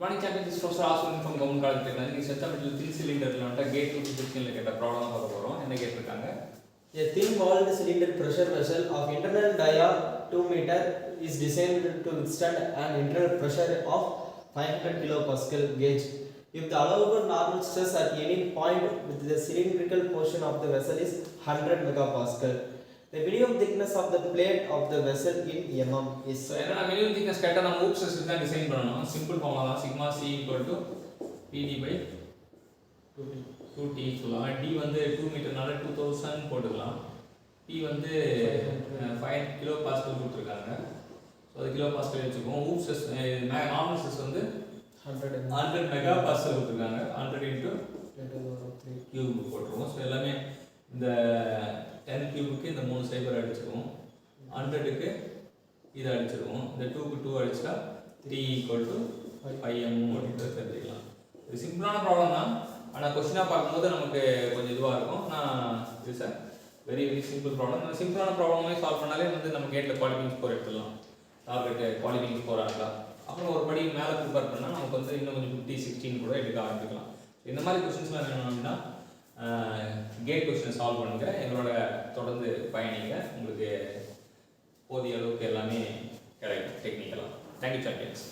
Morning champion, this is Professor Aswin from Government College Technology. Set up a 3 cylinder gate to 15 like a problem of a gate. A thin walled cylinder pressure vessel of internal dia 2 meter is designed to withstand an internal pressure of 500 kilopascal gauge. If the allowable normal stress at any point with the cylindrical portion of the vessel is 100 megapascal. The minimum thickness of the plate of the vessel in mm is. So, minimum thickness cut on oops is design simple formula sigma c equal to pd by 2t. D வந்து 2 மீட்டர்னால 2000 போட்டுக்கலாம். T வந்து 5 kilo pascal கொடுத்துருக்காங்க. So அது kilo pascal வச்சுக்குவோம். ஊப் stress normal stress வந்து 100 mega pascal கொடுத்துருக்காங்க. 100 into cube போட்டுருவோம். So எல்லாமே இந்த 10 கியூபுக்கு இந்த 3 சைபர் அடிச்சிருவோம். 100க்கு இதை அடிச்சிருவோம். இந்த 2க்கு 2 அடிச்சா T ஈக்குவல் டு 5m அப்படின்றது தெரிஞ்சுக்கலாம். இது சிம்பிளான ப்ராப்ளம் தான். ஆனால் கொஸ்டினாக பார்க்கும்போது நமக்கு கொஞ்சம் இதுவாக இருக்கும். நான் இது சார் வெரி சிம்பிள் ப்ராப்ளம். நம்ம சிம்பிளான ப்ராப்ளமே சால்வ் பண்ணாலே வந்து நம்ம கேட்டில் குவாலிஃபைங் ஸ்கோர் எடுத்துடலாம். டார்கெட்டு குவாலிஃபைங் ஸ்கோர் ஆகலாம். அப்புறம் ஒரு படி மேலே ப்ரிப்பேர் பண்ணால் நமக்கு வந்து இன்னும் கொஞ்சம் 50, 16 கூட எடுக்க ஆரம்பிக்கலாம். இந்த மாதிரி கொஸ்டின்ஸ்லாம் வேணும் அப்படின்னா கேட் கொஸ்டின் சால்வ் பண்ணுங்கள். எங்களோட தொடர்ந்து பயணிங்க. உங்களுக்கு போதிய அளவுக்கு எல்லாமே கிடைக்கும் டெக்னிக்கலாக. Thank you champions.